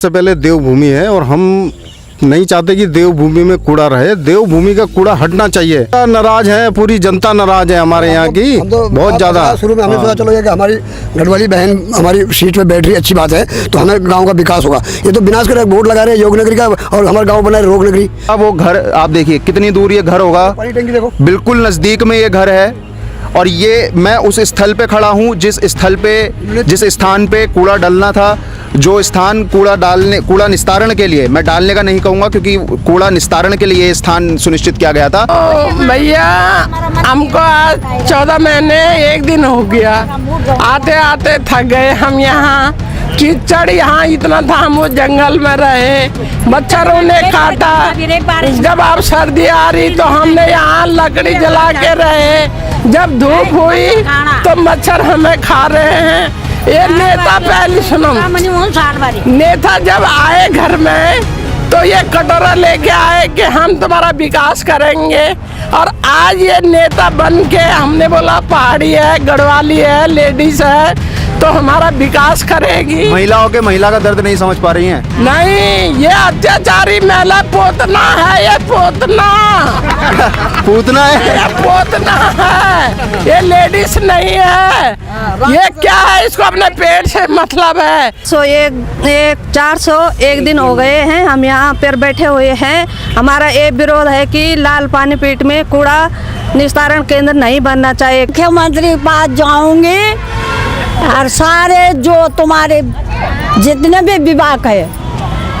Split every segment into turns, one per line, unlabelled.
सबसे पहले देवभूमि है और हम नहीं चाहते कि देवभूमि में कूड़ा रहे। देवभूमि का कूड़ा हटना चाहिए। नाराज है, पूरी जनता नाराज है हमारे यहाँ की, बहुत ज्यादा।
शुरू में हमें पता चलो कि हमारी गढ़वाली बहन हमारी सीट पे बैठ रही, अच्छी बात है, तो हमें गांव का विकास होगा। ये तो विनाश कर बोर्ड लगा रहे हैं योग नगरी का, और हमारा गांव बना है रोग नगरी।
अब वो घर आप देखिए कितनी दूर ये घर होगा,
देखो
बिल्कुल नजदीक में ये घर है। और ये मैं उस स्थल पे खड़ा हूँ जिस स्थान पे कूड़ा डलना था, जो स्थान कूड़ा निस्तारण के लिए, मैं डालने का नहीं कहूँगा क्योंकि कूड़ा निस्तारण के लिए ये स्थान सुनिश्चित किया गया था।
भैया हमको आज 14 महीने 1 दिन हो गया, आते आते थक गए हम। यहाँ कीचड़ यहाँ इतना था, हम वो जंगल में रहे, मच्छरों ने काटा। जब अब सर्दी आ रही तो हमने यहाँ लकड़ी जला के रहे, जब धूप हुई तो मच्छर हमें खा रहे हैं। ये नेता पहले सुनो, नेता जब आए घर में तो ये कटोरा लेके आए कि हम तुम्हारा विकास करेंगे, और आज ये नेता बन के हमने बोला पहाड़ी है, गढ़वाली है, लेडीज है तो हमारा विकास करेगी।
महिला का दर्द नहीं समझ पा रही हैं।
नहीं, ये अत्याचारी महिला पोतना है, ये पोतना
पूतना है,
ये पोतना है, ये लेडीज नहीं है। ये क्या है, इसको अपने पेट से मतलब है।
401 दिन हो गए हैं हम यहाँ पर बैठे हुए हैं। हमारा ये विरोध है कि लाल पानी पीठ में कूड़ा निस्तारण केंद्र नहीं बनना चाहिए।
मुख्यमंत्री के पास जाऊंगी और सारे जो तुम्हारे जितने भी विभाग है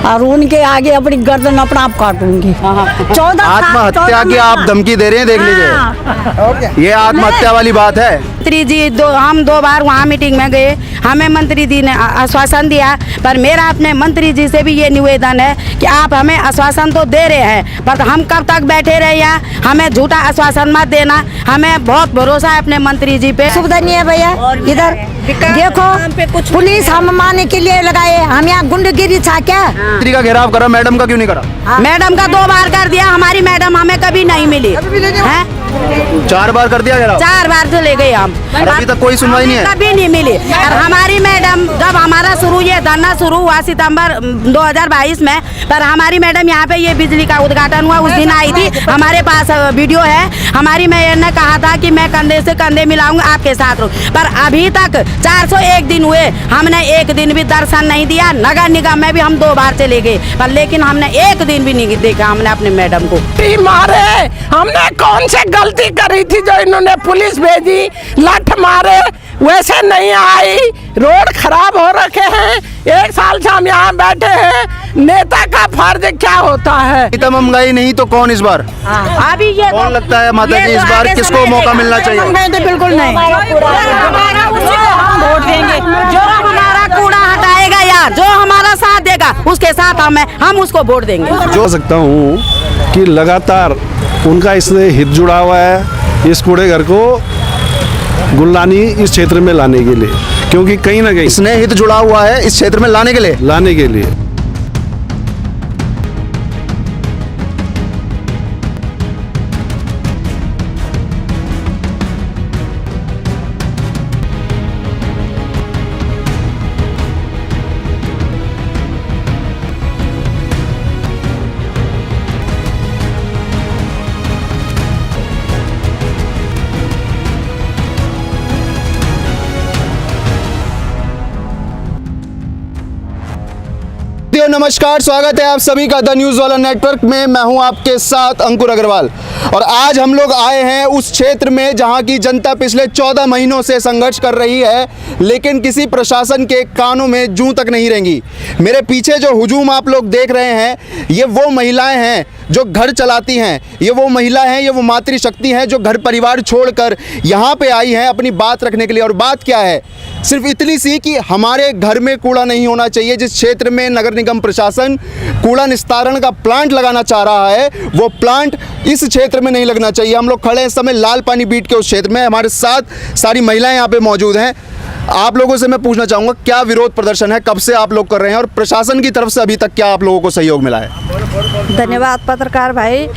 और उनके आगे अपनी गर्दन अपना आप काटूंगी। 14
आत्महत्या की आप धमकी दे रहे हैं, देख लीजिए। ये आत्महत्या वाली बात है।
मंत्री जी हम 2 बार वहाँ मीटिंग में गए, हमें मंत्री जी ने आश्वासन दिया, पर मेरा अपने मंत्री जी से भी ये निवेदन है कि आप हमें आश्वासन तो दे रहे हैं, पर हम कब तक बैठे रहे यहाँ, हमें झूठा आश्वासन मत देना। हमें बहुत भरोसा है अपने मंत्री जी पे।
सुविधा नहीं है भैया, इधर देखो पुलिस हम मारने के लिए लगाए, हम यहाँ गुंडागिरी था क्या?
मंत्री का घेराव करा, मैडम का क्यों नहीं करा?
मैडम का 2 बार कर दिया, हमारी मैडम हमें कभी नहीं मिली है।
4 बार कर दिया घेराव,
4 बार तो ले गए हम,
अभी तक कोई सुनवाई नहीं है,
कभी नहीं मिली। और हमारी मैडम जब हमारा ये धरना शुरू हुआ सितंबर 2022 में, पर हमारी मैडम यहाँ पे ये बिजली का उद्घाटन हुआ उस दिन आई थी, हमारे पास वीडियो है। हमारी मैडम ने कहा था कि मैं कंधे से कंधे मिलाऊंगा, आपके साथ रहूं, पर अभी तक 401 दिन हुए, हमने 1 दिन भी दर्शन नहीं दिया। नगर निगम में भी हम 2 बार चले गए, पर लेकिन हमने 1 दिन भी नहीं देखा हमने अपने मैडम को।
मारे हमने कौन से गलती करी थी जो इन्होंने पुलिस भेजी, लठ मारे, वैसे नहीं आई। रोड खराब हो रखे हैं, 1 साल से हम यहाँ बैठे हैं। नेता का फर्ज क्या होता है?
महंगाई नहीं तो कौन इस बार?
अभी ये
कौन लगता है माता जी इस बार किसको मौका मिलना चाहिए?
बिल्कुल नहीं, हम वोट देंगे जो हमारा कूड़ा हटाएगा या जो हमारा साथ देगा उसके साथ हम उसको वोट देंगे।
जो सकता हूँ कि लगातार उनका इससे हित जुड़ा हुआ है इस कूड़े घर को गुल्लानी इस क्षेत्र में लाने के लिए, क्योंकि कहीं ना कहीं
इसने हित जुड़ा हुआ है इस क्षेत्र में लाने के लिए। नमस्कार, स्वागत है आप सभी का द न्यूज़ वाला नेटवर्क में। मैं हूं आपके साथ अंकुर अग्रवाल, और आज हम लोग आए हैं उस क्षेत्र में जहां की जनता पिछले 14 महीनों से संघर्ष कर रही है, लेकिन किसी प्रशासन के कानों में जूं तक नहीं रेंगी। मेरे पीछे जो हुजूम आप लोग देख रहे हैं, ये वो महिलाएं हैं जो घर चलाती हैं, ये वो महिला हैं, ये वो मातृशक्ति हैं जो घर परिवार छोड़कर यहाँ पे आई हैं अपनी बात रखने के लिए। और बात क्या है, सिर्फ इतनी सी कि हमारे घर में कूड़ा नहीं होना चाहिए। जिस क्षेत्र में नगर निगम प्रशासन कूड़ा निस्तारण का प्लांट लगाना चाह रहा है, वो प्लांट इस क्षेत्र में नहीं लगना चाहिए। हम लोग खड़े हैं इस समय लाल पानी बीट के उस क्षेत्र में, हमारे साथ सारी महिलाएं यहाँ पे मौजूद हैं। आप लोगों से मैं पूछना चाहूँगा, क्या विरोध प्रदर्शन है, कब से आप लोग कर रहे हैं और प्रशासन की तरफ से अभी तक क्या आप लोगों को सहयोग मिला है?
धन्यवाद पत्रकार भाई।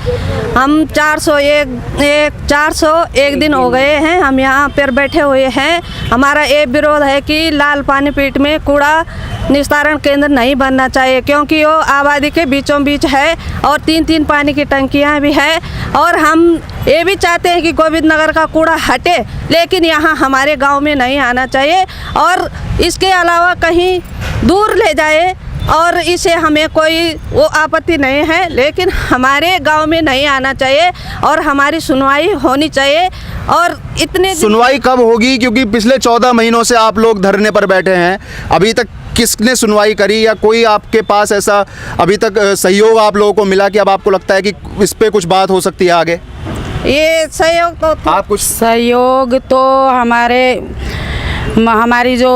हम 401 दिन हो गए हैं हम यहाँ पर बैठे हुए हैं। हमारा ये विरोध है कि लाल पानी पीठ में कूड़ा निस्तारण केंद्र नहीं बनना चाहिए, क्योंकि वो आबादी के बीचों बीच है और 3-3 पानी की टंकियाँ भी है। और हम ये भी चाहते हैं कि गोविंद नगर का कूड़ा हटे, लेकिन यहाँ हमारे गांव में नहीं आना चाहिए और इसके अलावा कहीं दूर ले जाए, और इसे हमें कोई वो आपत्ति नहीं है, लेकिन हमारे गांव में नहीं आना चाहिए और हमारी सुनवाई होनी चाहिए। और इतने
सुनवाई कब होगी, क्योंकि पिछले 14 महीनों से आप लोग धरने पर बैठे हैं, अभी तक किसने सुनवाई करी या कोई आपके पास ऐसा अभी तक सहयोग आप लोगों को मिला कि अब आपको लगता है कि इस पे कुछ बात हो सकती है आगे?
ये सहयोग तो
आप कुछ
सहयोग तो हमारी जो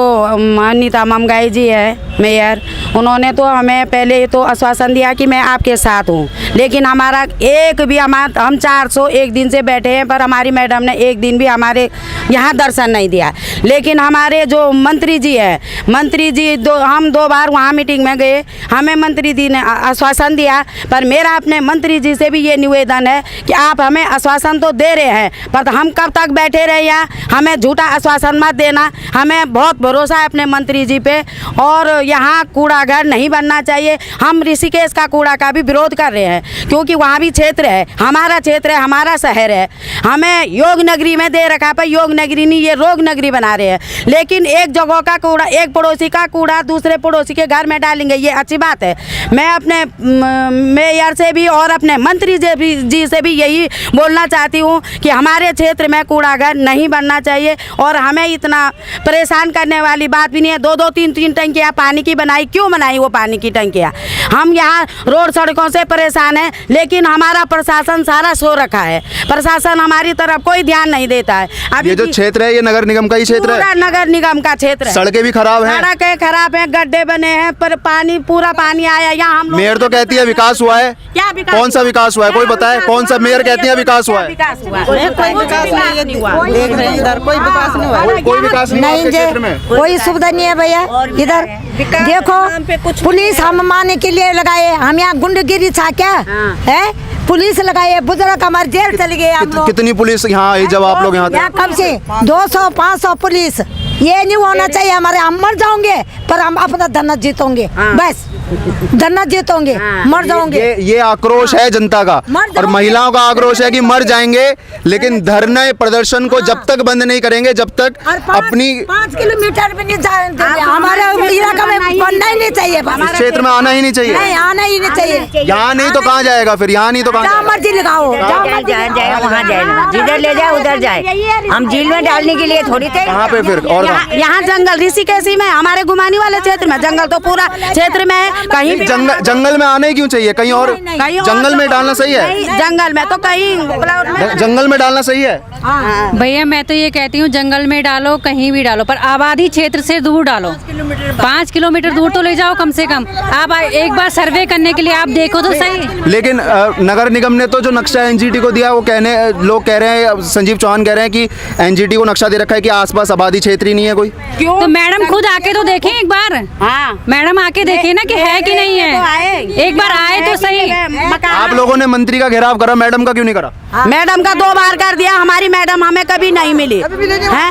अनीता ममगाई जी है मेयर, उन्होंने तो हमें पहले तो आश्वासन दिया कि मैं आपके साथ हूँ, लेकिन हमारा एक भी हम 401 दिन से बैठे हैं, पर हमारी मैडम ने एक दिन भी हमारे यहाँ दर्शन नहीं दिया। लेकिन हमारे जो मंत्री जी है, मंत्री जी हम 2 बार वहाँ मीटिंग में गए, हमें मंत्री जी ने आश्वासन दिया, पर मेरा अपने मंत्री जी से भी ये निवेदन है कि आप हमें आश्वासन तो दे रहे हैं, पर हम कब तक बैठे रहे यहाँ, हमें झूठा आश्वासन मत देना। हमें बहुत भरोसा है अपने मंत्री जी पे, और यहाँ कूड़ाघर नहीं बनना चाहिए। हम ऋषिकेश का कूड़ा का भी विरोध कर रहे हैं, क्योंकि वहाँ भी क्षेत्र है, हमारा क्षेत्र है, हमारा शहर है। हमें योग नगरी में दे रखा, पर योग नगरी नहीं, ये रोग नगरी बना रहे हैं। लेकिन एक जगह का कूड़ा, एक पड़ोसी का कूड़ा दूसरे पड़ोसी के घर में डालेंगे, ये अच्छी बात है। मैं अपने मेयर से भी और अपने मंत्री जी से भी यही बोलना चाहती हूँ कि हमारे क्षेत्र में कूड़ाघर नहीं बनना चाहिए, और हमें इतना परेशान करने वाली बात भी नहीं है। 2-2, 3-3 टंकियाँ पानी की बनाई, क्यों बनाई वो पानी की टंकियाँ? हम यहाँ रोड सड़कों से परेशान हैं, लेकिन हमारा प्रशासन सारा सो रखा है। प्रशासन हमारी तरफ कोई ध्यान नहीं देता है। अब
ये जो क्षेत्र है ये नगर निगम का ही क्षेत्र है?
नगर निगम का क्षेत्र है।
सड़कें भी खराब हैं?
सड़कें खराब हैं, गड्ढे बने हैं, पर पूरा पानी आया यहाँ। हम
मेयर तो कहती है विकास हुआ है।
क्या विकास?
कौन सा विकास हुआ है, कोई बताए? कौन सा मेयर कहती है विकास हुआ है? कोई विकास नहीं क्षेत्र में,
कोई सुविधा नहीं है भैया। इधर देखो, पुलिस हम मारने के लिए लगाए, हम यहाँ गुंडगिरी था क्या है? पुलिस लगाए, बुजुर्ग हमारे जेल चले गए। हम लोग
कितनी पुलिस यहाँ आई जब आप लोग यहाँ थे?
कब से 200-500 पुलिस। ये नहीं होना चाहिए हमारे। हम मर जाओगे पर हम अपना धन्ना जीतोंगे, बस धन्ना जीतोंगे, मर जाओगे।
ये आक्रोश है जनता का, और महिलाओं का आक्रोश है कि मर जाएंगे, लेकिन धरने प्रदर्शन को जब तक बंद नहीं करेंगे, जब तक अपनी
5 किलोमीटर भी नहीं जाएंगे। हमारे इलाका में बनना ही नहीं चाहिए,
इस क्षेत्र में आना ही नहीं चाहिए।
नहीं, आना ही नहीं चाहिए।
यहाँ नहीं तो कहाँ जाएगा फिर? यहाँ नहीं तो कहाँ
जहाँ मर्जी लगाओ,
जाए वहाँ जाए, जिधर ले जाए उधर जाए। हम झील में डालने के लिए थोड़ी थे।
कहाँ पे फिर? और
यहाँ जंगल ऋषिकेश में, हमारे गुमानी वाले क्षेत्र में जंगल तो पूरा क्षेत्र में है। कहीं भी
जंगल में आने क्यों चाहिए? कहीं और जंगल में डालना सही है।
जंगल में तो कहीं
जंगल में डालना सही है।
भैया मैं तो ये कहती हूँ जंगल में डालो, कहीं भी डालो, पर आबादी क्षेत्र से दूर डालो। 5 किलोमीटर दूर तो ले जाओ कम से कम। आप एक बार सर्वे करने के लिए आप देखो तो सही।
लेकिन नगर निगम ने तो जो नक्शा एनजीटी को दिया, वो लोग कह रहे हैं, संजीव चौहान कह रहे हैं कि एनजीटी को नक्शा दे रखा है कि आसपास आबादी क्षेत्र ही नहीं है कोई।
क्यों? तो मैडम खुद आके तो देखें एक बार। मैडम आके देखें ना कि है कि नहीं है। एक बार आए तो सही।
आप लोगों ने मंत्री का घेराव करा, मैडम का क्यों नहीं करा?
मैडम का 2 बार कर दिया, हमारी मैडम हमें कभी नहीं मिली है।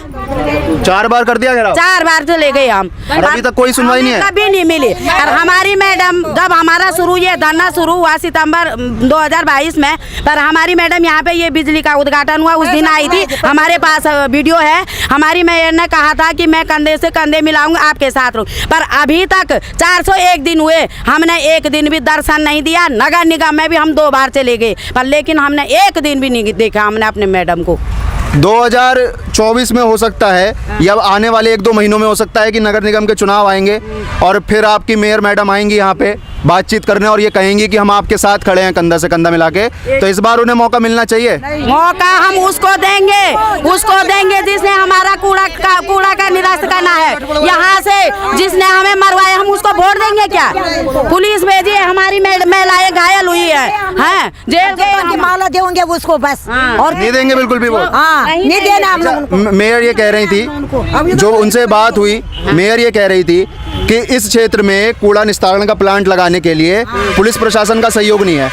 4 बार कर दिया घेराव?
4 बार तो ले गए हम,
अभी तक कोई सुनवाई नहीं है।
कभी नहीं मिली। और हमारी मैडम जब हमारा ये धरना शुरू हुआ सितंबर 2022 में, पर हमारी मैडम यहाँ पे ये बिजली का उद्घाटन हुआ उस दिन आई थी, हमारे पास वीडियो है। हमारी मेयर ने कहा था कि मैं कंधे से कंधे मिलाऊंगा, आपके साथ रहूं, पर अभी तक 401 दिन हुए, हमने एक दिन भी दर्शन नहीं दिया। नगर निगम में भी हम 2 बार चले गए, पर लेकिन हमने एक दिन भी नहीं देखा हमने अपने मैडम को।
2024 में हो सकता है या आने वाले 1-2 महीनों में हो सकता है कि नगर निगम के चुनाव आएंगे, और फिर आपकी मेयर मैडम आएंगी यहाँ पे बातचीत करने, और ये कहेंगी कि हम आपके साथ खड़े हैं कंधा से कंधा मिला के। तो इस बार उन्हें मौका मिलना चाहिए।
मौका हम उसको देंगे जिसने हमारा कूड़ा का निराश करना है। यहाँ से जिसने हमें मरवाया, हम उसको वोट देंगे क्या? पुलिस भेजी है, हमारी महिलाएं घायल हुई है, जेल
की माला देंगे उसको बस, और
नहीं देंगे बिल्कुल भी वोट।
हाँ, नहीं देना हम लोग।
मेयर ये कह रही थी, जो उनसे बात हुई, मेयर ये कह रही थी कि इस क्षेत्र में कूड़ा निस्तारण का प्लांट लगाने के लिए पुलिस प्रशासन का सहयोग नहीं है।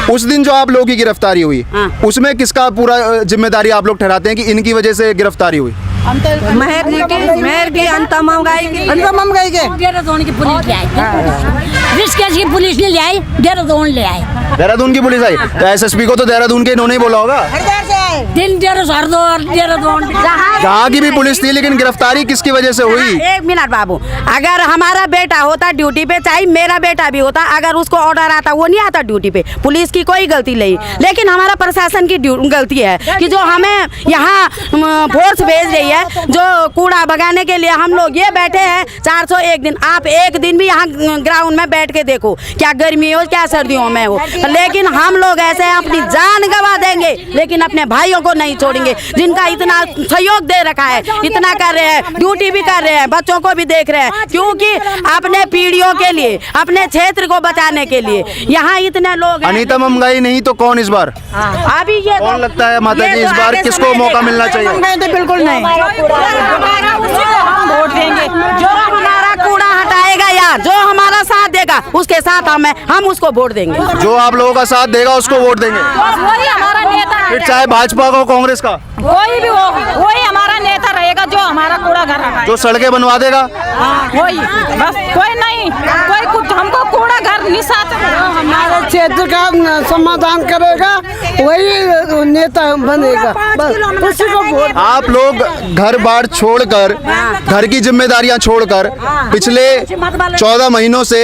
उस दिन जो आप लोगों की गिरफ्तारी हुई, उसमें किसका पूरा जिम्मेदारी आप लोग ठहराते हैं कि इनकी वजह से गिरफ्तारी हुई?
मेहर की अंतम महंगाई के
देहरादून की पुलिस ले आई, ऋषिकेश की पुलिस नहीं ले आई, देहरादून ले आई।
देहरादून की पुलिस आई तो एसएसपी को तो देहरादून के इन्होंने ही बोला होगा। जहाँ की भी पुलिस थी, लेकिन गिरफ्तारी किसकी वजह से हुई?
एक मिनट बाबू, अगर हमारा बेटा होता ड्यूटी पे, चाहे मेरा बेटा भी होता, अगर उसको ऑर्डर आता, वो नहीं आता ड्यूटी पे। पुलिस की कोई गलती नहीं, लेकिन हमारा प्रशासन की गलती है कि जो हमें यहाँ फोर्स भेज रही है, जो कूड़ा भगाने के लिए हम लोग ये बैठे हैं 401 दिन। आप एक दिन भी यहाँ ग्राउंड में बैठ के देखो, क्या गर्मी हो क्या सर्दियों में हो, लेकिन हम लोग ऐसे अपनी जान गंवा देंगे, लेकिन अपने भाइयों को नहीं छोड़ेंगे, जिनका इतना सहयोग दे रखा है, इतना कर रहे हैं, ड्यूटी भी कर रहे हैं, बच्चों को भी देख रहे हैं, क्योंकि अपने पीढ़ियों के लिए, अपने क्षेत्र को बचाने के लिए यहाँ इतने लोग।
अनीता महंगाई नहीं तो कौन इस बार?
अभी ये
कौन लगता है माता जी इस बार किसको मौका मिलना चाहिए?
बिल्कुल नहीं,
वोट देंगे जो हमारा कूड़ा हटाएगा, यार जो हमारा साथ देगा उसके साथ हम उसको वोट देंगे।
जो आप लोगों का साथ देगा उसको वोट देंगे,
वही हमारा नेता,
फिर चाहे भाजपा का हो कांग्रेस का,
कोई भी हो, वही हमारा नेता रहेगा जो हमारा कूड़ा घर हटाएगा।
जो सड़कें बनवा देगा
वही, बस कोई नहीं, कोई कुछ हमको कूड़ा घर नहीं साथ,
हमारे क्षेत्र का समाधान करेगा वही नेता बनेगा, बस उसी को वोट।
आप लोग घर बार छोड़कर, घर की जिम्मेदारियां छोड़कर पिछले 14 महीनों से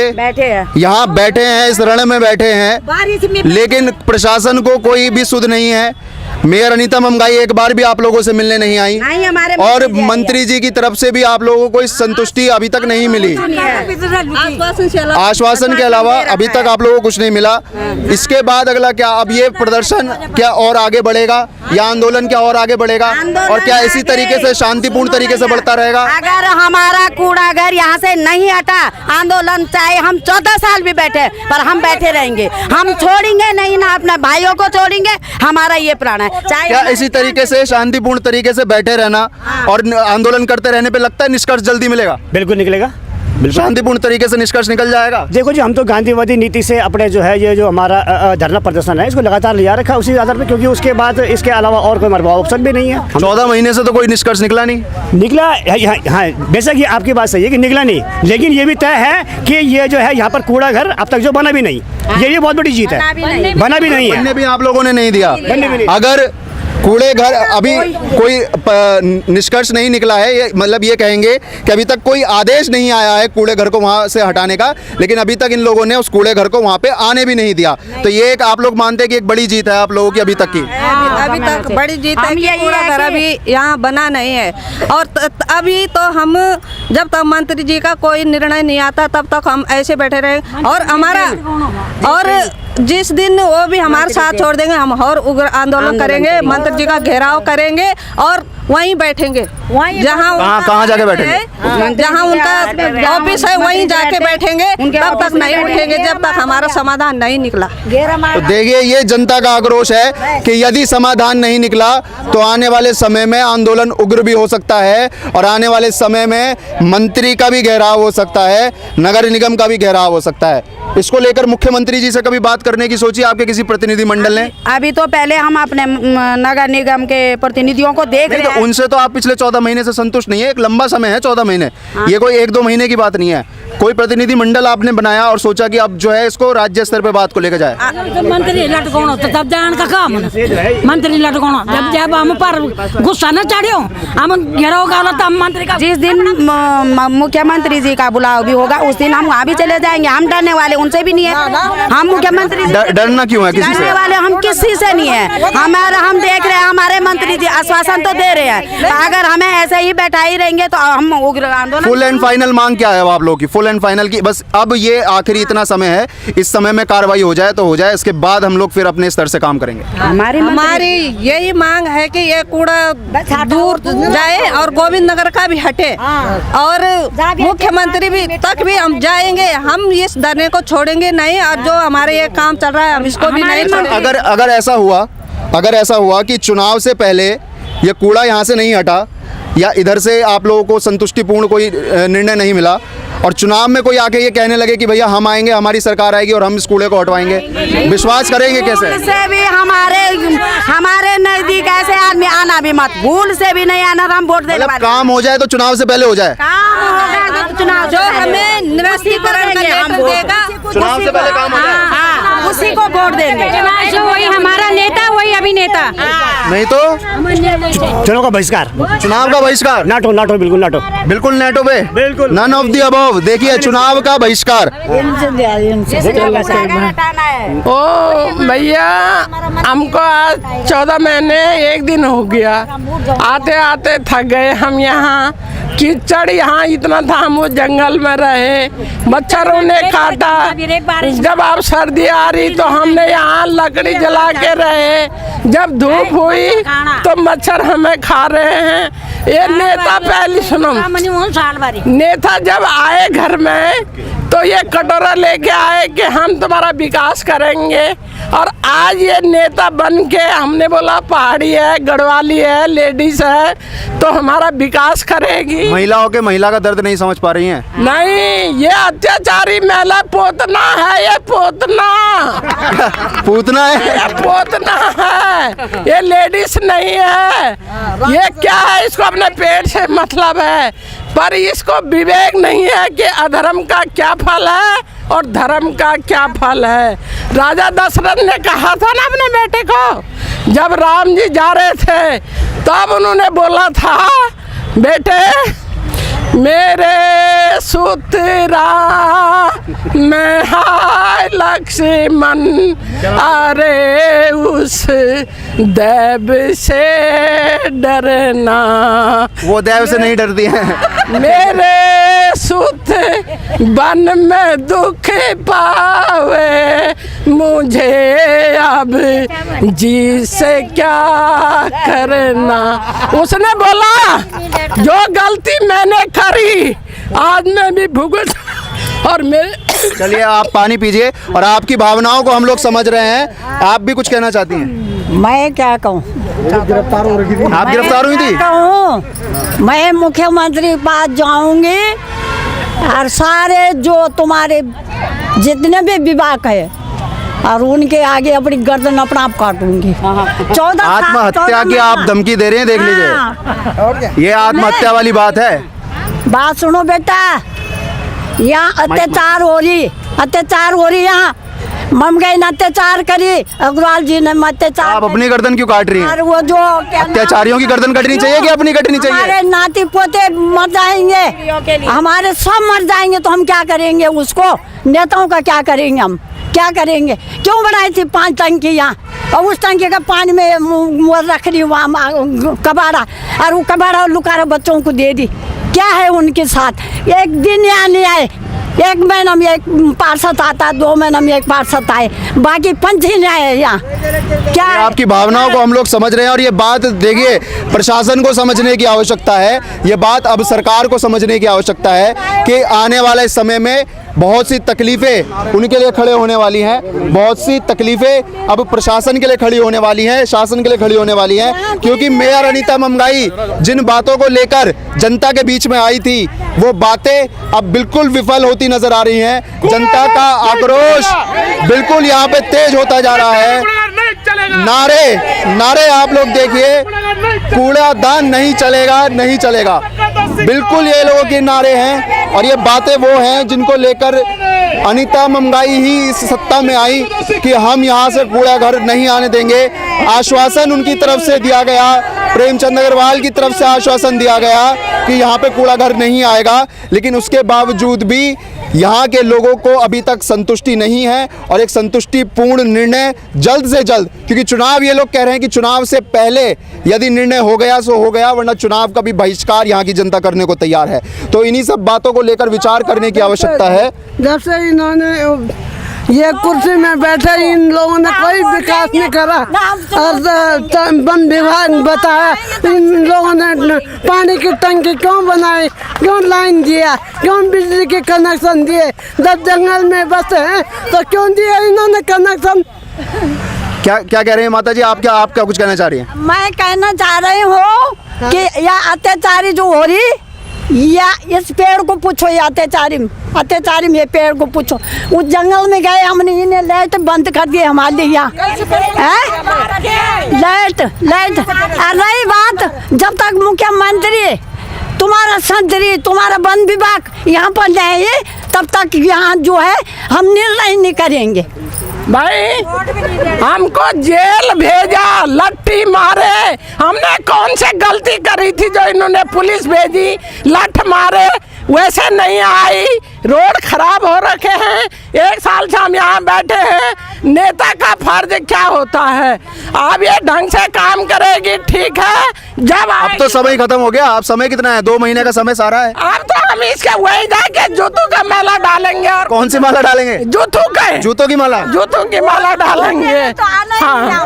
यहाँ बैठे हैं, इस रण में बैठे हैं, लेकिन प्रशासन को कोई भी सुध नहीं है। मेयर अनीता महंगाई एक बार भी आप लोगों से मिलने नहीं आई, और मंत्री जी की तरफ से भी आप लोगों को कोई संतुष्टि अभी तक नहीं मिली। आश्वासन के अलावा अभी तक आप लोगों को कुछ नहीं मिला। इसके बाद अगला क्या? अब ये प्रदर्शन क्या और आगे बढ़ेगा, या आंदोलन क्या और आगे बढ़ेगा, और क्या इसी तरीके से शांतिपूर्ण तरीके से बढ़ता रहेगा?
अगर हमारा कूड़ा घर यहाँ से नहीं हटा, आंदोलन चाहे हम 14 साल भी बैठे, पर हम बैठे रहेंगे, हम छोड़ेंगे नहीं ना, अपने भाइयों को छोड़ेंगे, हमारा ये प्राण है।
क्या इसी तरीके से शांतिपूर्ण तरीके से बैठे रहना और आंदोलन करते रहने पे लगता है निष्कर्ष जल्दी मिलेगा?
बिल्कुल निकलेगा,
शांतिपूर्ण तरीके से निष्कर्ष निकल जाएगा।
देखो जी, हम तो गांधीवादी नीति से अपने जो है ये जो हमारा धरना प्रदर्शन है इसको लगातार लिया रखा उसी आधार पर, क्योंकि उसके बाद इसके अलावा और कोई हमारे ऑप्शन भी नहीं है।
14 महीने से तो कोई निष्कर्ष निकला नहीं।
निकला हाँ, बेशक ये आपकी बात सही है कि निकला नहीं, लेकिन ये भी तय है कि ये जो है यहाँ पर कूड़ा घर अब तक जो बना भी नहीं, ये बहुत बड़ी जीत है, बना भी नहीं है,
बनने भी आप लोगों ने नहीं दिया। अगर कूड़े घर अभी कोई निष्कर्ष नहीं निकला है, ये मतलब ये कहेंगे कि अभी तक कोई आदेश नहीं आया है कूड़े घर को वहाँ से हटाने का, लेकिन अभी तक इन लोगों ने उस कूड़े घर को वहाँ पे आने भी नहीं दिया। तो ये एक आप लोग मानते हैं कि एक बड़ी जीत है आप लोगों की अभी तक की?
अभी तक बड़ी जीत है कि कूड़ा घर अभी यहाँ बना नहीं है, और अभी तो हम जब तक मंत्री जी का कोई निर्णय नहीं आता तब तक हम ऐसे बैठे रहे, और हमारा और जिस दिन वो भी हमारे साथ छोड़ देंगे, हम और उग्र आंदोलन करेंगे, मंत्री जी का घेराव करेंगे और वहीं बैठेंगे, जहाँ
कहाँ जाके बैठेंगे?
जहाँ उनका ऑफिस है वहीं जाके बैठेंगे, तब तक नहीं उठेंगे जब तक हमारा समाधान नहीं निकला।
तो देखिए, ये जनता का आक्रोश है कि यदि समाधान नहीं निकला तो आने वाले समय में आंदोलन उग्र भी हो सकता है, और आने वाले समय में मंत्री का भी घेराव हो सकता है, नगर निगम का भी घेराव हो सकता है। इसको लेकर मुख्यमंत्री जी से कभी बात करने की सोची आपके किसी प्रतिनिधि मंडल ने?
अभी तो पहले हम अपने नगर निगम के प्रतिनिधियों को देख रहे हैं।
उनसे तो आप पिछले 14 महीने से संतुष्ट नहीं है, एक लंबा समय है 14 महीने, ये कोई 1-2 महीने की बात नहीं है। कोई प्रतिनिधि मंडल आपने बनाया और सोचा कि अब जो है इसको राज्य स्तर पे बात को लेकर जाए?
मंत्री लटकाना तो तब जान का काम है, मंत्री लटकाना जब हम पर गुस्सा न चढ़ियो, हम घेराव का तब मंत्री का।
जिस दिन मुख्यमंत्री जी का बुलाव भी होगा उस दिन हम वहाँ भी चले जाएंगे, हम डरने वाले उनसे भी नहीं है। हम मुख्यमंत्री
डरना क्यों है? किसी से
डरने वाले हम किसी से नहीं है। हम देख रहे हैं हमारे मंत्री जी आश्वासन तो दे रहे हैं, अगर हमें ऐसे ही बैठा ही रहेंगे तो हम उग्र आंदोलन।
फुल एंड फाइनल मांग क्या है आप लोगों की? फुल एंड फाइनल की बस अब ये आखिरी इतना समय है, इस समय में कार्रवाई हो जाए तो हो जाए, इसके बाद हम लोग फिर अपने स्तर से काम करेंगे।
हमारी यही मांग है कि ये कूड़ा दूर जाए और गोविंद नगर का भी हटे, और मुख्यमंत्री भी तक भी हम जाएंगे, हम इस धरने को छोड़ेंगे नहीं, और जो हमारे ये काम चल रहा है हम इसको भी नहीं छोड़ेंगे।
अगर ऐसा हुआ कि चुनाव से पहले ये कूड़ा यहाँ से नहीं हटा, या इधर से आप लोगों को संतुष्टिपूर्ण कोई निर्णय नहीं मिला, और चुनाव में कोई आके ये कहने लगे कि भैया हम आएंगे, हमारी सरकार आएगी और हम इस कूड़े को हटवाएंगे, विश्वास करेंगे कैसे?
भूल से भी हमारे नजदीक ऐसे आदमी आना भी मत, भूल से भी नहीं आना, हम वोट देने वाले।
काम हो जाए तो चुनाव से पहले हो जाए,
काम हो गया तो चुनाव
जो हमें निवेशीकरण का लेटर देगा,
चुनाव से पहले काम हो जाए।
हाँ, उसी को वोट देंगे।
जो वही हमारा नेता वही अभिनेता।
नहीं तो
चुनाव का बहिष्कार,
चुनाव का बहिष्कार,
नाटो नाटो बिल्कुल नाटो,
बिल्कुल नेटो पे,
बिल्कुल
नन ऑफ दी अबव। देखिए चुनाव का बहिष्कार।
ओ भैया, हमको आज 14 महीने 1 दिन हो गया, आते आते थक गए हम। यहाँ कीचड़ यहाँ इतना था, हम वो जंगल में रहे, मच्छरों ने काटा। जब अब सर्दी आ रही तो हमने यहाँ लकड़ी जला के रहे, जब धूप हुई तो मच्छर हमें खा रहे हैं। ये नेता, पहले सुनो, नेता जब आए घर में तो ये कटोरा लेके आए कि हम तुम्हारा विकास करेंगे, और आज ये नेता बन के हमने बोला पहाड़ी है, गढ़वाली है, लेडीज है तो हमारा विकास करेगी।
महिलाओं के महिला का दर्द नहीं समझ पा रही हैं।
नहीं, ये अत्याचारी महिला पोतना है, ये पोतना
पूतना है,
ये पोतना है, ये लेडीज नहीं है। ये क्या है, इसको अपने पेट से मतलब है, पर इसको विवेक नहीं है कि अधर्म का क्या फल है और धर्म का क्या फल है। राजा दशरथ ने कहा था ना अपने बेटे को, जब राम जी जा रहे थे तब उन्होंने बोला था, बेटे मेरे सुतरा मैं हाय लक्ष्मण, अरे उस देव से डरना।
वो देव से नहीं डरती हैं।
मेरे सुत बन में दुख पावे, मुझे अब जी से क्या करना। उसने बोला जो गलती मैंने करी आज मैं भी भुगत, और मेरे।
चलिए आप पानी पीजिए, और आपकी भावनाओं को हम लोग समझ रहे हैं। आप भी कुछ कहना चाहती हैं?
मैं क्या कहूँ,
आप गिरफ्तार हुई थी?
कहूँ मैं मुख्यमंत्री के पास जाऊंगी और सारे जो तुम्हारे जितने भी विभाग है और उनके आगे अपनी गर्दन अपना आप काटूंगी। 14
आत्महत्या की आप धमकी दे रहे हैं, देख लीजिए, ये आत्महत्या वाली बात है।
बात सुनो बेटा, यहाँ अत्याचार हो रही यहाँ। ममगई ने अत्याचार करी, अग्रवाल जी ने अत्याचार।
आप अपनी गर्दन क्यों काट रही हैं?
और वो जो
अत्याचारियों की गर्दन कटनी चाहिए कि अपनी कटनी चाहिए?
हमारे नाती पोते मर जाएंगे, हमारे सब मर जाएंगे तो हम क्या करेंगे? उसको नेताओं का क्या करेंगे? हम क्या करेंगे? क्यों बनाई थी 5 टंकी यहाँ, और उस टंकी का पानी में रख दी वहाँ कबाड़ा, और वो कबाड़ा लुकारा बच्चों को दे दी। क्या है उनके साथ? एक दिन यहाँ नहीं आए, 1 महीना में 1 पार्षद आता, 2 महीना में 1 पार्षद आए, बाकी 5 ही नहीं आए यहाँ। क्या है?
आपकी भावनाओं को हम लोग समझ रहे हैं, और ये बात देखिए प्रशासन को समझने की आवश्यकता है, ये बात अब सरकार को समझने की आवश्यकता है कि आने वाले समय में बहुत सी तकलीफें उनके लिए खड़े होने वाली हैं, बहुत सी तकलीफें अब प्रशासन के लिए खड़ी होने वाली हैं, शासन के लिए खड़ी होने वाली हैं, क्योंकि मेयर अनीता ममगाई जिन बातों को लेकर जनता के बीच में आई थी वो बातें अब बिल्कुल विफल होती नजर आ रही हैं। जनता का आक्रोश बिल्कुल यहाँ पे तेज होता जा रहा है। नारे आप लोग देखिए, कूड़ादान नहीं चलेगा, नहीं चलेगा, बिल्कुल ये लोगों के नारे हैं, और ये बातें वो हैं जिनको लेकर अनीता ममगाई ही इस सत्ता में आई कि हम यहाँ से कूड़ा घर नहीं आने देंगे। आश्वासन उनकी तरफ से दिया गया, प्रेमचंद अग्रवाल की तरफ से आश्वासन दिया गया कि यहाँ पे कूड़ा घर नहीं आएगा, लेकिन उसके बावजूद भी यहाँ के लोगों को अभी तक संतुष्टि नहीं है, और एक संतुष्टिपूर्ण निर्णय जल्द से जल्द, क्योंकि चुनाव ये लोग कह रहे हैं कि चुनाव से पहले यदि निर्णय हो गया सो हो गया, वरना चुनाव का भी बहिष्कार यहाँ की जनता करने को तैयार है। तो इन्हीं सब बातों को लेकर विचार करने की आवश्यकता है।
जब से इन्होंने ये कुर्सी में बैठे इन लोगों ने कोई विकास नहीं करा, और वन विभाग बताया, इन लोगों ने पानी की टंकी क्यों बनाई, क्यों लाइन दिया, क्यों बिजली के कनेक्शन दिए? जब जंगल में बसे हैं तो क्यों दिया इन्होंने कनेक्शन?
क्या क्या कह रहे हैं माता जी, आप क्या कुछ कहना चाह रही हैं?
मैं कहना चाह रही हूँ कि यह अत्याचारी जो हो रही, या इस पेड़ को पूछो, ये अत्याचारी ये पेड़ को पूछो। उस जंगल में गए हमने, इन्हें लाइट बंद कर दिए हमारे यहाँ, लाइट। और रही बात, जब तक मुख्यमंत्री तुम्हारा संतरी, तुम्हारा वन विभाग यहाँ पर नहीं, तब तक यहाँ जो है हम निर्णय नहीं करेंगे।
भाई हमको जेल भेजा, लट्ठी मारे, हमने कौन से गलती करी थी जो इन्होंने पुलिस भेजी, लठ मारे, वैसे नहीं आई। रोड खराब हो रखे हैं, 1 साल से हम यहाँ बैठे हैं। नेता का फर्ज क्या होता है? अब ये ढंग से काम करेगी, ठीक है। जब
अब तो समय खत्म हो गया, अब समय कितना है? 2 महीने का समय सारा है।
अब तो हम इसके वही जाके जूतों का माला डालेंगे। और
कौन सी माला डालेंगे?
जूतों का,
जूतों की माला,
जूतों की माला डालेंगे।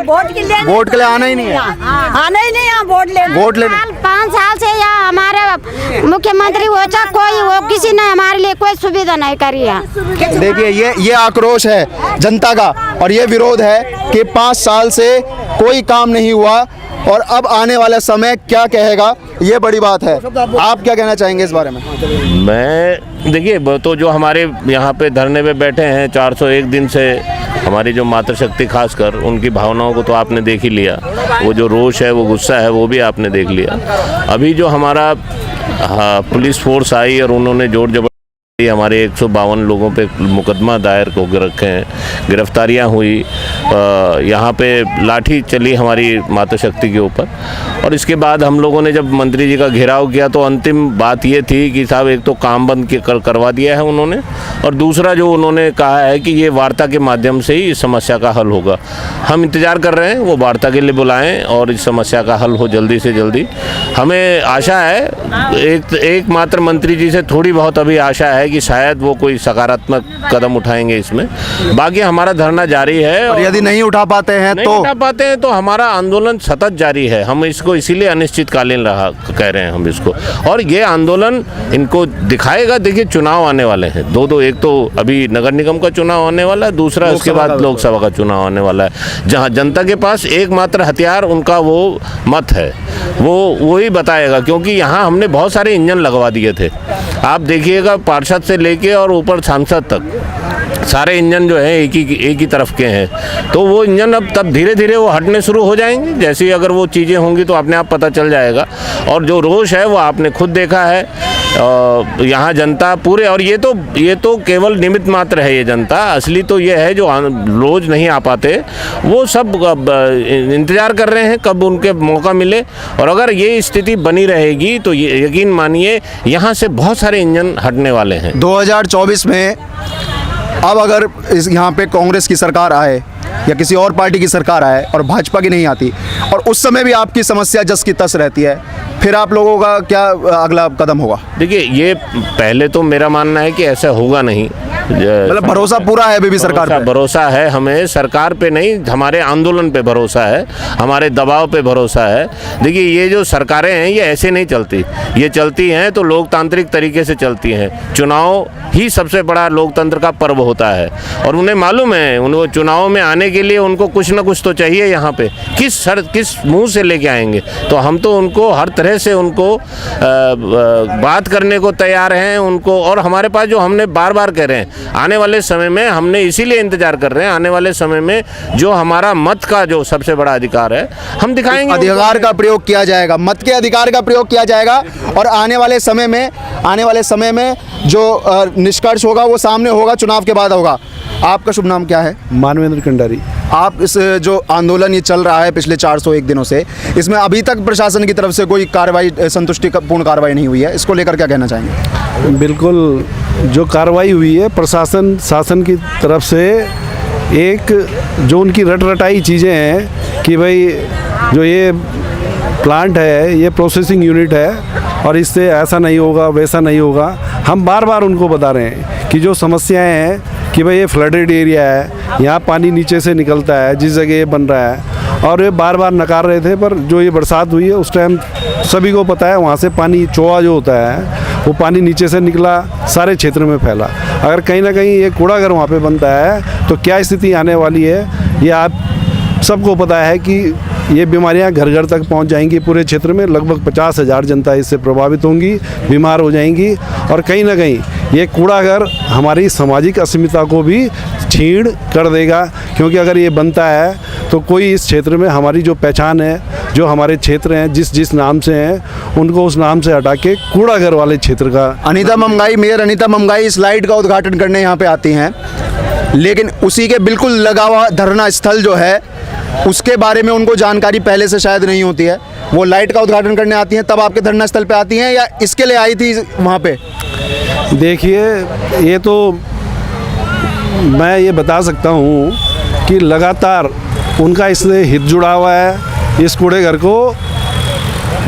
वोट के लिए,
वोट के लिए आना ही नहीं है,
आना ही नहीं यहाँ वोट लेने।
5 साल से यहाँ हमारे मुख्यमंत्री हो चाहे कोई हो, किसी ने हमारे लिए कोई सुविधा नहीं करी है।
देखिए ये आक्रोश है जनता का, और ये विरोध है कि 5 साल से कोई काम नहीं हुआ और अब आने वाला समय क्या कहेगा, ये बड़ी बात है। आप क्या कहना चाहेंगे इस बारे में?
मैं देखिए, तो जो हमारे यहाँ पे धरने पे बैठे हैं 401 दिन से, हमारी जो मातृशक्ति खासकर, उनकी भावनाओं को तो आपने देख ही लिया। वो जो रोष है, वो गुस्सा है, वो भी आपने देख लिया। अभी जो हमारा पुलिस फोर्स आई और उन्होंने जोर जबरदस्ती हमारे 152 लोगों पे मुकदमा दायर को रखे हैं, गिरफ्तारियां हुई, यहाँ पे लाठी चली हमारी मातृशक्ति के ऊपर। और इसके बाद हम लोगों ने जब मंत्री जी का घेराव किया तो अंतिम बात ये थी कि साहब एक तो काम बंद करवा दिया है उन्होंने, और दूसरा जो उन्होंने कहा है कि ये वार्ता के माध्यम से ही इस समस्या का हल होगा। हम इंतज़ार कर रहे हैं, वो वार्ता के लिए बुलाएं और इस समस्या का हल हो जल्दी से जल्दी। हमें आशा है, एकमात्र मंत्री जी से थोड़ी बहुत अभी आशा है कि शायद वो कोई सकारात्मक कदम उठाएंगे इसमें। बाकी हमारा धरना जारी है, और
यदि नहीं उठा पाते हैं
तो हमारा आंदोलन सतत जारी है। हम इसको इसीलिए अनिश्चितकालीन कह रहे हैं हम इसको, और ये आंदोलन इनको दिखाएगा। देखिए चुनाव आने वाले हैं, दो एक तो अभी नगर निगम का चुनाव आने वाला है, दूसरा उसके बाद लोकसभा का चुनाव आने वाला है, जहाँ जनता के पास एकमात्र हथियार उनका वो मत है, वो ही बताएगा। क्योंकि यहाँ हमने बहुत सारे इंजन लगवा दिए थे, आप देखिएगा पार्षद से लेके और ऊपर सांसद तक सारे इंजन जो है एक ही तरफ के हैं। तो वो इंजन अब तब धीरे धीरे वो हटने शुरू हो जाएंगे। जैसे ही अगर वो चीज़ें होंगी तो अपने आप पता चल जाएगा। और जो रोष है वो आपने खुद देखा है, यहाँ जनता पूरे, और ये तो केवल निमित्त मात्र है ये जनता। असली तो ये है जो रोज नहीं आ पाते, वो सब इंतज़ार कर रहे हैं कब उनके मौका मिले। और अगर ये स्थिति बनी रहेगी तो ये यकीन मानिए यहाँ से बहुत सारे इंजन हटने वाले हैं।
2024 में अब अगर यहाँ पे कांग्रेस की सरकार आए या किसी और पार्टी की सरकार आए और भाजपा की नहीं आती, और उस समय भी आपकी समस्या जस की तस रहती है, फिर आप लोगों का क्या अगला कदम होगा?
देखिए, ये पहले तो मेरा मानना है कि ऐसा होगा नहीं।
मतलब भरोसा पूरा है अभी भी सरकार पे?
भरोसा है हमें, सरकार पे नहीं, हमारे आंदोलन पे भरोसा है, हमारे दबाव पे भरोसा है। देखिए, ये जो सरकारें हैं ये ऐसे नहीं चलती, ये चलती हैं तो लोकतांत्रिक तरीके से चलती हैं। चुनाव ही सबसे बड़ा लोकतंत्र का पर्व होता है, और उन्हें मालूम है उनको चुनाव में आने के लिए उनको कुछ ना कुछ तो चाहिए। यहाँ पे किस मुंह से लेके आएंगे? तो हम तो उनको हर तरह से उनको बात करने को तैयार हैं उनको। और हमारे पास जो हमने बार बार कह रहे हैं, आने वाले समय में हमने इसीलिए इंतजार कर रहे हैं, आने वाले समय में जो हमारा मत का जो सबसे बड़ा अधिकार है हम दिखाएंगे।
अधिकार का प्रयोग किया जाएगा, मत के अधिकार का प्रयोग किया जाएगा, और आने वाले समय में जो निष्कर्ष होगा वो सामने होगा, चुनाव के बाद होगा। आपका शुभ नाम क्या है?
मानवेंद्र कंडारी।
आप इस जो आंदोलन ये चल रहा है पिछले 401 दिनों से, इसमें अभी तक प्रशासन की तरफ से कोई कार्रवाई, संतुष्टिपूर्ण कार्रवाई नहीं हुई है, इसको लेकर क्या कहना चाहेंगे?
बिल्कुल, जो कार्रवाई हुई है शासन की तरफ से, एक जो उनकी रटाई चीज़ें हैं कि भाई जो ये प्लांट है, ये प्रोसेसिंग यूनिट है और इससे ऐसा नहीं होगा, वैसा नहीं होगा। हम बार बार उनको बता रहे हैं कि जो समस्याएं हैं कि भाई ये फ्लडेड एरिया है, यहाँ पानी नीचे से निकलता है जिस जगह ये बन रहा है, और ये बार बार नकार रहे थे। पर जो ये बरसात हुई है उस टाइम सभी को पता है, वहाँ से पानी चोआ जो होता है वो पानी नीचे से निकला, सारे क्षेत्र में फैला। अगर कहीं ना कहीं ये कूड़ाघर वहाँ पे बनता है तो क्या स्थिति आने वाली है, ये आप सबको पता है कि ये बीमारियां घर घर तक पहुंच जाएंगी। पूरे क्षेत्र में लगभग 50,000 जनता इससे प्रभावित होंगी, बीमार हो जाएंगी। और कहीं ना कहीं ये कूड़ा घर हमारी सामाजिक अस्मिता को भी छीण कर देगा, क्योंकि अगर ये बनता है तो कोई इस क्षेत्र में हमारी जो पहचान है, जो हमारे क्षेत्र हैं जिस नाम से हैं, उनको उस नाम से हटा के कूड़ा घर वाले क्षेत्र का।
अनीता ममगाई, मेयर अनीता ममगाई इस लाइट का उद्घाटन करने यहाँ पे आती हैं, लेकिन उसी के बिल्कुल लगा हुआ धरना स्थल जो है उसके बारे में उनको जानकारी पहले से शायद नहीं होती है। वो लाइट का उद्घाटन करने आती हैं तब आपके धरना स्थल पे आती हैं, या इसके लिए आई थी वहाँ पे?
देखिए, ये तो मैं ये बता सकता हूँ कि लगातार उनका इससे हित जुड़ा हुआ है इस कूड़े घर को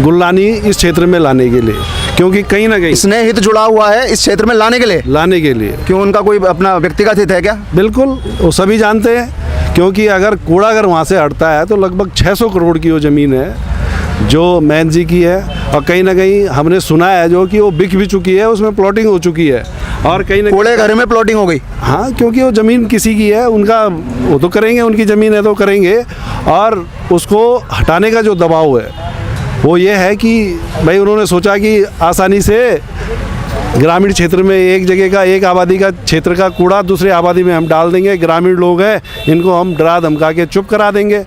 गुल्लानी इस क्षेत्र में लाने के लिए, क्योंकि कहीं ना कहीं
इसने हित जुड़ा हुआ है इस क्षेत्र में लाने के लिए। क्यों, उनका कोई अपना व्यक्तिगत हित है क्या?
बिल्कुल, वो सभी जानते हैं, क्योंकि अगर कूड़ा अगर वहाँ से हटता है तो लगभग 600 करोड़ की वो ज़मीन है जो मैन जी की है, और कहीं ना कहीं हमने सुना है जो कि वो बिक भी चुकी है, उसमें प्लॉटिंग हो चुकी है, और कहीं ना
कूड़े घर में प्लॉटिंग हो गई।
हाँ, क्योंकि वो ज़मीन किसी की है, उनका वो तो करेंगे, उनकी ज़मीन है तो करेंगे। और उसको हटाने का जो दबाव है वो ये है कि भाई उन्होंने सोचा कि आसानी से ग्रामीण क्षेत्र में एक जगह का, एक आबादी का क्षेत्र का कूड़ा दूसरे आबादी में हम डाल देंगे, ग्रामीण लोग हैं इनको हम डरा धमका के चुप करा देंगे,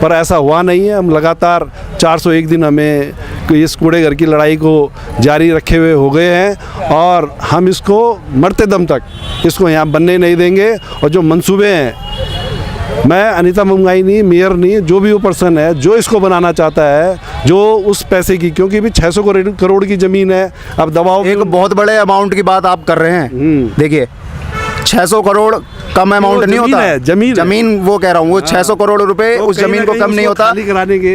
पर ऐसा हुआ नहीं है। हम लगातार 401 दिन हमें इस कूड़े घर की लड़ाई को जारी रखे हुए हो गए हैं, और हम इसको मरते दम तक इसको यहाँ बनने नहीं देंगे। और जो मंसूबे हैं, मैं अनीता ममगाई नहीं, मेयर नहीं, जो भी वो पर्सन है जो इसको बनाना चाहता है, जो उस पैसे की, क्योंकि भी 600 करोड़ की ज़मीन है, अब दबाव
एक बहुत बड़े अमाउंट की बात आप कर रहे हैं। देखिए, 600 करोड़ कम अमाउंट नहीं होता है। जमीन वो कह रहा हूँ, वो 600 करोड़ रुपए उस जमीन को कम नहीं होता,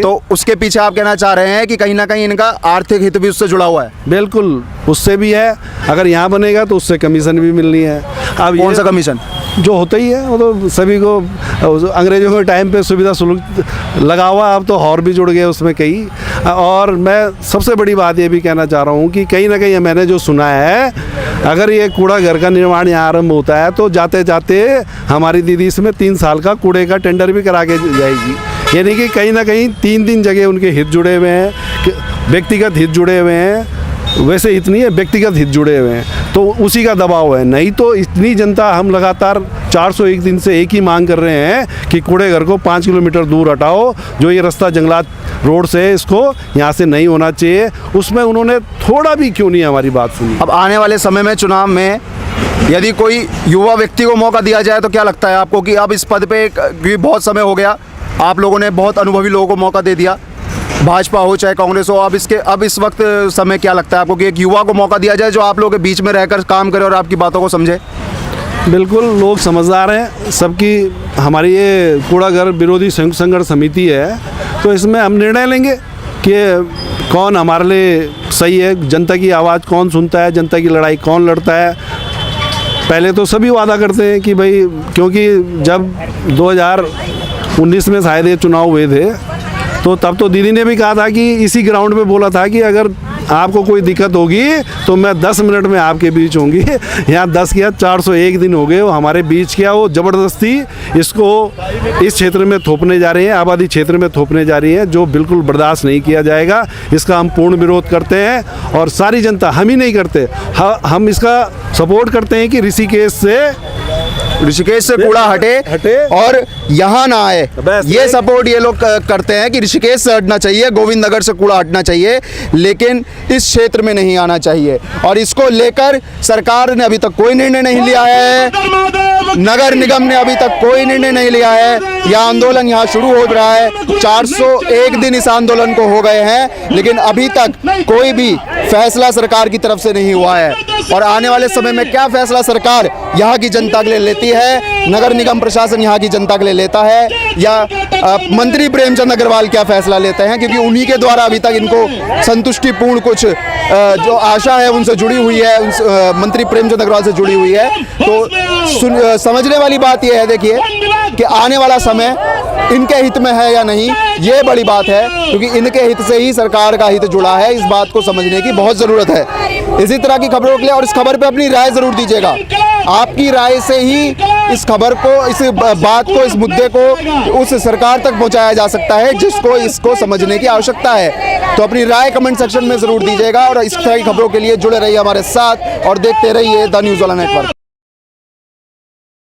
तो उसके पीछे आप कहना चाह रहे हैं कि कहीं ना कहीं इनका आर्थिक हित भी उससे जुड़ा हुआ है।
बिल्कुल, उससे भी है। अगर यहाँ बनेगा तो उससे कमीशन भी मिलनी है। अब
कौन सा कमीशन?
जो होता ही है, वो तो सभी को, अंग्रेजों के टाइम पे सुविधा सुलूक लगा हुआ, अब तो और भी जुड़ गए उसमें कई। और मैं सबसे बड़ी बात ये भी कहना चाह रहा हूँ कि कहीं ना कहीं मैंने जो सुना है, अगर ये कूड़ा घर का निर्माण यहाँ आरम्भ होता है तो जाते जाते हमारी दीदी इसमें 3 साल का कूड़े का टेंडर भी करा के जाएगी। यानी कि कहीं ना कहीं 3 जगह उनके हित जुड़े हुए हैं, व्यक्तिगत हित जुड़े हुए हैं, वैसे इतनी है व्यक्तिगत हित जुड़े हुए हैं, तो उसी का दबाव है। नहीं तो इतनी जनता, हम लगातार 401 दिन से एक ही मांग कर रहे हैं कि कूड़े घर को 5 किलोमीटर दूर हटाओ। जो ये रास्ता जंगलात रोड से है, इसको यहाँ से नहीं होना चाहिए। उसमें उन्होंने थोड़ा भी क्यों नहीं हमारी बात सुनी।
अब आने वाले समय में चुनाव में यदि कोई युवा व्यक्ति को मौका दिया जाए तो क्या लगता है आपको कि अब इस पद पे बहुत समय हो गया, आप लोगों ने बहुत अनुभवी लोगों को मौका दे दिया, भाजपा हो चाहे कांग्रेस हो, अब इस वक्त समय क्या लगता है आपको कि एक युवा को मौका दिया जाए जो आप लोगों के बीच में रहकर काम करे और आपकी बातों को समझे?
बिल्कुल, लोग समझदार हैं सबकी। हमारी ये कूड़ा घर विरोधी संयुक्त संघर्ष समिति है, तो इसमें हम निर्णय लेंगे कि कौन हमारे लिए सही है, जनता की आवाज़ कौन सुनता है, जनता की लड़ाई कौन लड़ता है। पहले तो सभी वादा करते हैं कि भाई, क्योंकि जब 2019 में शायद ये चुनाव हुए थे, तो तब तो दीदी ने भी कहा था कि इसी ग्राउंड पे बोला था कि अगर आपको कोई दिक्कत होगी तो मैं 10 मिनट में आपके बीच होंगी। यहाँ 10 किया 401 दिन हो गए वो हमारे बीच किया, वो ज़बरदस्ती इसको इस क्षेत्र में थोपने जा रही है, आबादी क्षेत्र में थोपने जा रही है, जो बिल्कुल बर्दाश्त नहीं किया जाएगा। इसका हम पूर्ण विरोध करते हैं, और सारी जनता, हम ही नहीं करते, हम इसका सपोर्ट करते हैं कि ऋषिकेश से कूड़ा हटे
और यहाँ ना आए। ये सपोर्ट ये लोग करते हैं कि ऋषिकेश से हटना चाहिए, गोविंद नगर से कूड़ा हटना चाहिए, लेकिन इस क्षेत्र में नहीं आना चाहिए। और इसको लेकर सरकार ने अभी तक कोई निर्णय नहीं लिया है, नगर निगम ने अभी तक कोई निर्णय नहीं लिया है। यह आंदोलन यहाँ शुरू हो रहा है, 401 दिन इस आंदोलन को हो गए हैं, लेकिन अभी तक कोई भी फैसला सरकार की तरफ से नहीं हुआ है। और आने वाले समय में क्या फैसला सरकार यहाँ की जनता के लिए लेती है, नगर निगम प्रशासन यहाँ की जनता के लिए लेता है, या मंत्री प्रेमचंद अग्रवाल क्या फैसला लेते हैं, क्योंकि उन्हीं के द्वारा अभी तक इनको संतुष्टिपूर्ण कुछ जो आशा है उनसे जुड़ी हुई है, मंत्री प्रेमचंद अग्रवाल से जुड़ी हुई है। तो समझने वाली बात यह है, देखिए कि आने वाला समय इनके हित में है या नहीं, ये बड़ी बात है, क्योंकि इनके हित से ही सरकार का हित जुड़ा है। इस बात को समझने की बहुत ज़रूरत है। इसी तरह की खबरों के लिए और इस खबर पे अपनी राय ज़रूर दीजिएगा। आपकी राय से ही इस खबर को, इस बात को, इस मुद्दे को उस सरकार तक पहुंचाया जा सकता है जिसको इसको समझने की आवश्यकता है। तो अपनी राय कमेंट सेक्शन में ज़रूर दीजिएगा और इस तरह की खबरों के लिए जुड़े रहिए हमारे साथ और देखते रहिए द न्यूज़ वाला नेटवर्क।